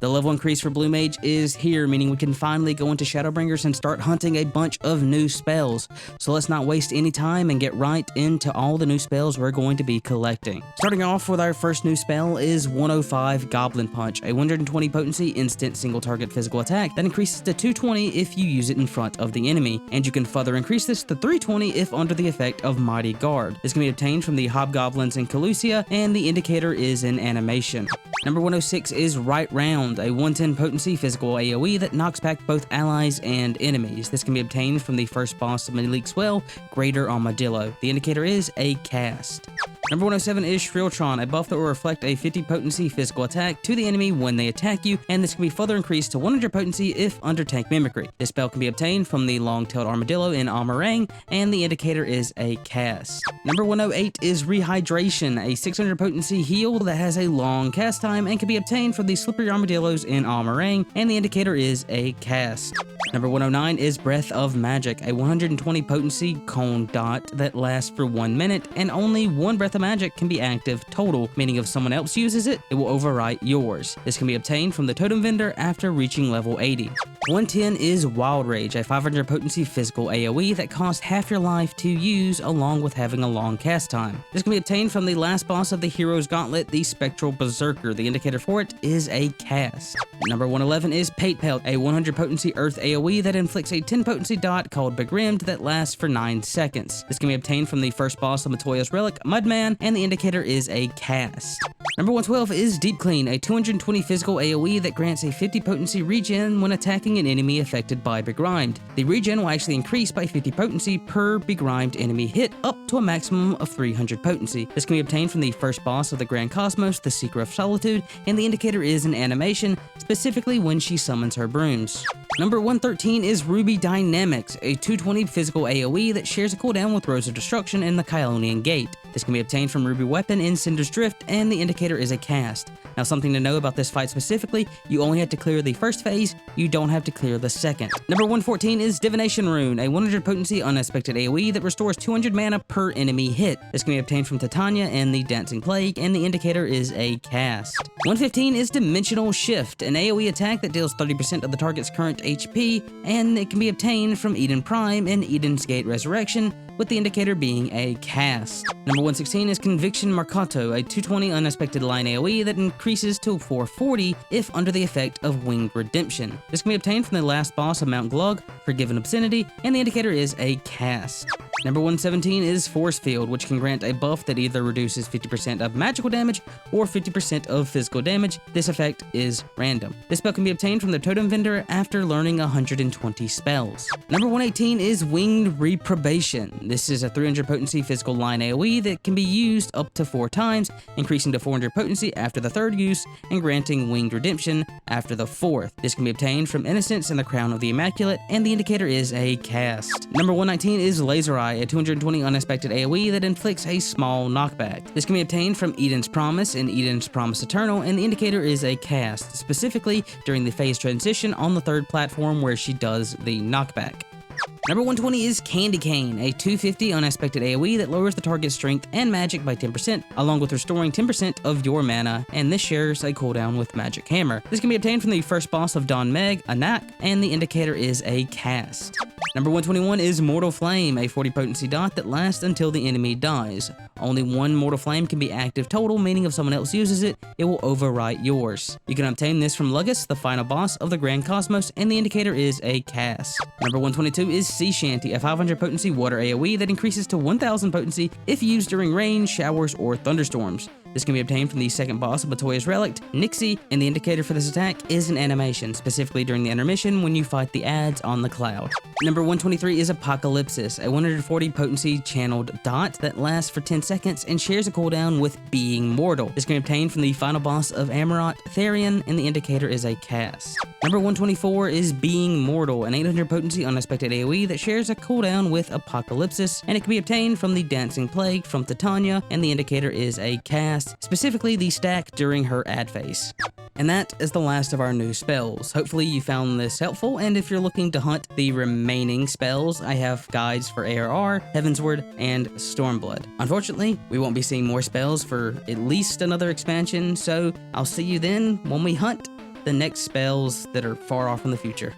The level increase for Blue Mage is here, meaning we can finally go into Shadowbringers and start hunting a bunch of new spells. So let's not waste any time and get right into all the new spells we're going to be collecting. Starting off with our first new spell is 105 Goblin Punch, a 120 potency instant single target physical attack that increases to 220 if you use it in front of the enemy, and you can further increase this to 320 if under the effect of Mighty Guard. This can be obtained from the Hobgoblins in Calusia, and the indicator is in animation. Number 106 is Right Round, a 110 potency physical AoE that knocks back both allies and enemies. This can be obtained from the first boss of Maliek's Well, Greater Armadillo. The indicator is a cast. Number 107 is Schiltron, a buff that will reflect a 50 potency physical attack to the enemy when they attack you, and this can be further increased to 100 potency if under tank mimicry. This spell can be obtained from the long-tailed armadillo in Amarang, and the indicator is a cast. Number 108 is Rehydration, a 600 potency heal that has a long cast time and can be obtained from the slippery armadillos in Amarang, and the indicator is a cast. Number 109 is Breath of Magic, a 120 potency cone dot that lasts for 1 minute, and only one Breath of Magic can be active total, meaning if someone else uses it, it will overwrite yours. This can be obtained from the totem vendor after reaching level 80. 110 is Wild Rage, a 500 potency physical AoE that costs half your life to use along with having a long cast time. This can be obtained from the last boss of the Hero's Gauntlet, the Spectral Berserker. The indicator for it is a cast. Number 111 is Peat Pelt, a 100 potency earth AoE that inflicts a 10 potency dot called Begrimmed that lasts for 9 seconds. This can be obtained from the first boss of Matoya's Relic, Mudman, and the indicator is a cast. Number 112 is Deep Clean, a 220 physical AoE that grants a 50 potency regen when attacking an enemy affected by Begrimed. The regen will actually increase by 50 potency per Begrimed enemy hit up to a maximum of 300 potency. This can be obtained from the first boss of the Grand Cosmos, the Seeker of Solitude, and the indicator is an animation, specifically when she summons her brooms. Number 113 is Ruby Dynamics, a 220 physical AoE that shares a cooldown with Rose of Destruction and the Kyonian Gate. This can be obtained from Ruby Weapon in Cinder's Drift, and the indicator is a cast. Now, something to know about this fight specifically, you only have to clear the first phase, you don't have to clear the second. Number 114 is Divination Rune, a 100 potency unexpected AoE that restores 200 mana per enemy hit. This can be obtained from Titania and the Dancing Plague, and the indicator is a cast. 115 is Dimensional Shift, an AoE attack that deals 30% of the target's current HP, and it can be obtained from Eden Prime and Eden's Gate Resurrection, with the indicator being a cast. Number 116 is Conviction Marcato, a 220 unexpected line AoE that increases to 440 if under the effect of Winged Redemption. This can be obtained from the last boss of Mount Glug, Forgiven Obscenity, and the indicator is a cast. Number 117 is Force Field, which can grant a buff that either reduces 50% of magical damage or 50% of physical damage. This effect is random. This spell can be obtained from the totem vendor after learning 120 spells. Number 118 is Winged Reprobation. This is a 300 potency physical line AoE that can be used up to 4 times, increasing to 400 potency after the 3rd use and granting Winged Redemption after the 4th. This can be obtained from Innocence and the Crown of the Immaculate, and the indicator is a cast. Number 119 is Laser Eye, a 220 unexpected AoE that inflicts a small knockback. This can be obtained from Eden's Promise and Eden's Promise Eternal, and the indicator is a cast, specifically during the phase transition on the 3rd platform where she does the knockback. Number 120 is Candy Cane, a 250 unexpected AoE that lowers the target's strength and magic by 10%, along with restoring 10% of your mana, and this shares a cooldown with Magic Hammer. This can be obtained from the first boss of Don Meg, Anak, and the indicator is a cast. Number 121 is Mortal Flame, a 40 potency dot that lasts until the enemy dies. Only one Mortal Flame can be active total, meaning if someone else uses it, it will overwrite yours. You can obtain this from Lugus, the final boss of the Grand Cosmos, and the indicator is a cast. Number 122 is Sea Shanty, a 500 potency water AoE that increases to 1000 potency if used during rain, showers, or thunderstorms. This can be obtained from the second boss of Matoya's Relic, Nixie, and the indicator for this attack is an animation, specifically during the intermission when you fight the ads on the cloud. Number 123 is Apokalypsis, a 140 potency channeled dot that lasts for 10 seconds and shares a cooldown with Being Mortal. This can be obtained from the final boss of Amarot, Therion, and the indicator is a cast. Number 124 is Being Mortal, an 800 potency unexpected AoE that shares a cooldown with Apokalypsis, and it can be obtained from the Dancing Plague from Titania, and the indicator is a cast, specifically the stack during her ad phase. And that is the last of our new spells. Hopefully you found this helpful, and if you're looking to hunt the remaining spells, I have guides for ARR, Heavensward, and Stormblood. Unfortunately, we won't be seeing more spells for at least another expansion, so I'll see you then when we hunt the next spells that are far off in the future.